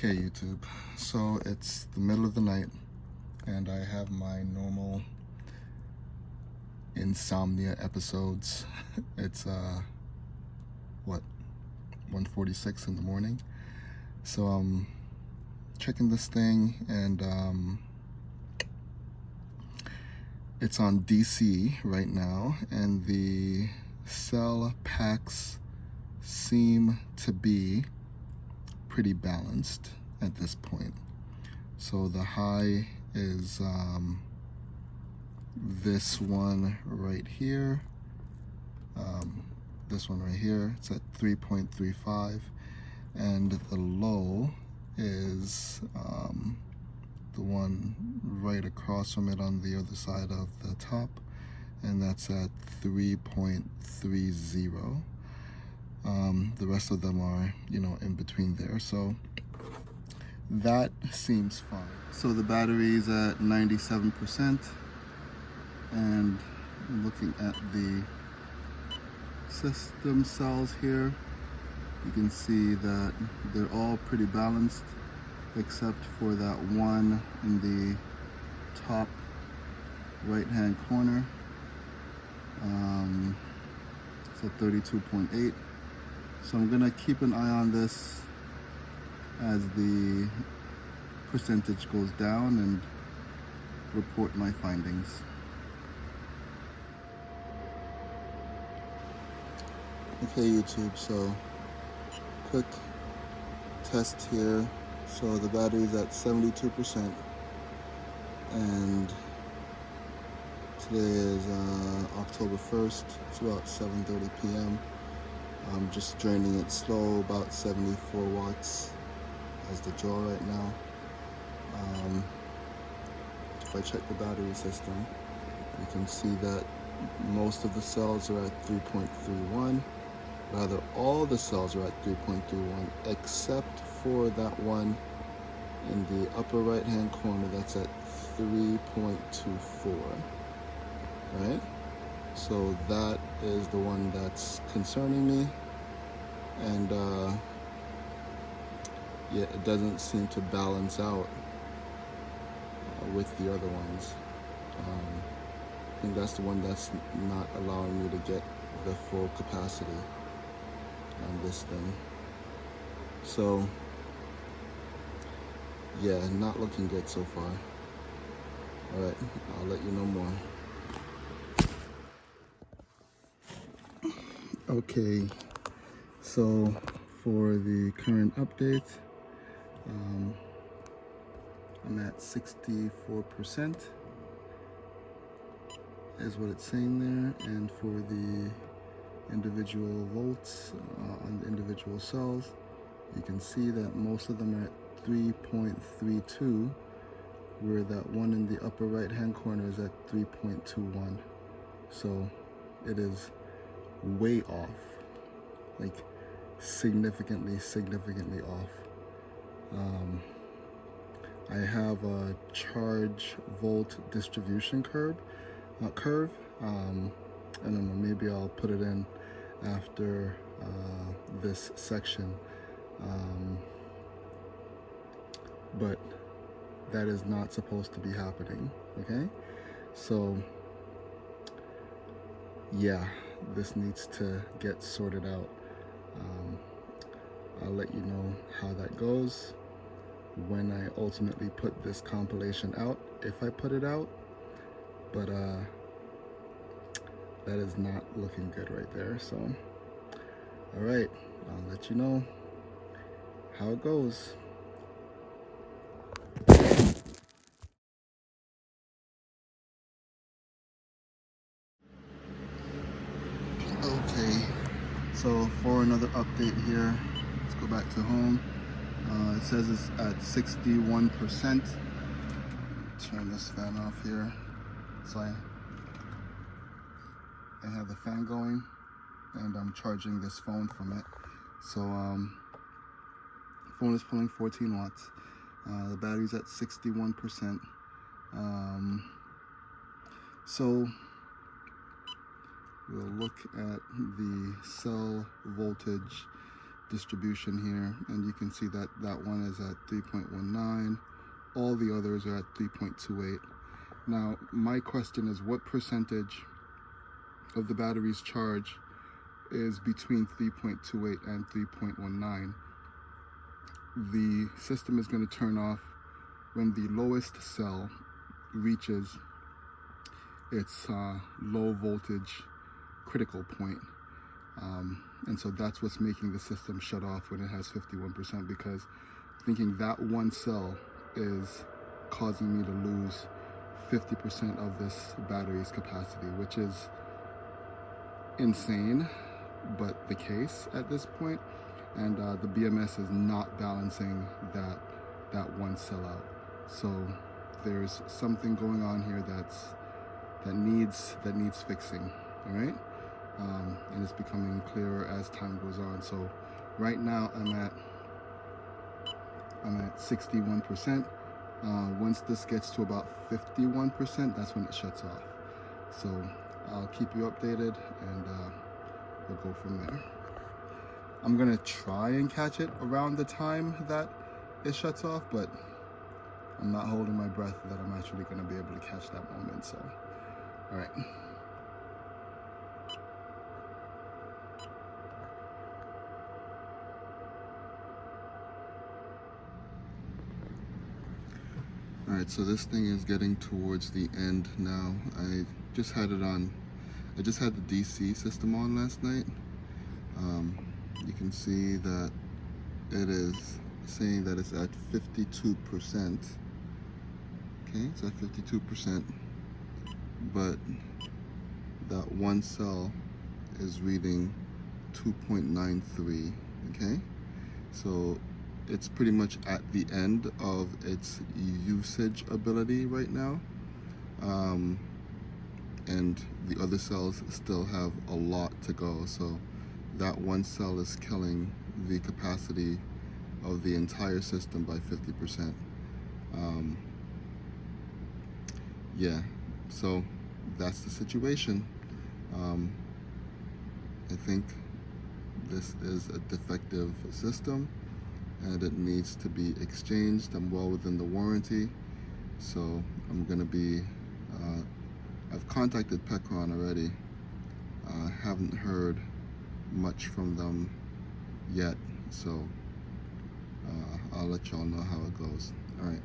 Okay, YouTube, so it's the middle of the night and I have my normal insomnia episodes. It's what, 1:46 in the morning, so I'm checking this thing and it's on DC right now, and the cell packs seem to be pretty balanced at this point. So the high is this one right here, it's at 3.35, and the low is the one right across from it on the other side of the top, and that's at 3.30. The rest of them are, in between there, so that seems fine. So the battery is at 97%, and looking at the system cells here, you can see that they're all pretty balanced except for that one in the top right hand corner. It's at 32.8. So I'm gonna keep an eye on this as the percentage goes down and report my findings. Okay, YouTube, so quick test here. So the battery is at 72%, and today is October 1st. It's about 7:30 p.m. I'm just draining it slow, about 74 watts as the draw right now. If I check the battery system, you can see that most of the cells are at 3.31. Rather, all the cells are at 3.31 except for that one in the upper right hand corner that's at 3.24, right? So that is the one that's concerning me, and yeah, it doesn't seem to balance out with the other ones. I think that's the one that's not allowing me to get the full capacity on this thing. So yeah, not looking good so far. All right, I'll let you know more. Okay, so for the current update, I'm at 64% is what it's saying there, and for the individual volts on the individual cells, you can see that most of them are at 3.32, where that one in the upper right hand corner is at 3.21. So it is way off, like significantly off. I have a charge volt distribution curve. I don't know, maybe I'll put it in after this section, but that is not supposed to be happening. Okay, so yeah, this needs to get sorted out. I'll let you know how that goes when I ultimately put this compilation out, if I put it out, but that is not looking good right there. So all right, I'll let you know how it goes. Okay, so for another update here, let's go back to home. It says it's at 61%. Turn this fan off here. So I have the fan going, and I'm charging this phone from it. So phone is pulling 14 watts. The battery's at 61%. So we'll look at the cell voltage distribution here, and you can see that that one is at 3.19. All the others are at 3.28. Now, my question is, what percentage of the battery's charge is between 3.28 and 3.19? The system is going to turn off when the lowest cell reaches its low voltage critical point. And so that's what's making the system shut off when it has 51%, because thinking that one cell is causing me to lose 50% of this battery's capacity, which is insane, but the case at this point. And the BMS is not balancing that one cell out. So there's something going on here that needs fixing. All right, and it's becoming clearer as time goes on. So right now I'm at 61%. Once this gets to about 51%, that's when it shuts off. So I'll keep you updated, and we'll go from there. I'm gonna try and catch it around the time that it shuts off, but I'm not holding my breath that I'm actually gonna be able to catch that moment. So, all right. All right, so this thing is getting towards the end now. I just had the DC system on last night. You can see that it is saying that it's at 52%. Okay, it's at 52%, but that one cell is reading 2.93. Okay, so it's pretty much at the end of its usage ability right now, and the other cells still have a lot to go. So that one cell is killing the capacity of the entire system by 50%. Yeah, so that's the situation. I think this is a defective system, and it needs to be exchanged. I'm well within the warranty, so I'm gonna be, I've contacted PECRON already. Haven't heard much from them yet, so I'll let y'all know how it goes. All right.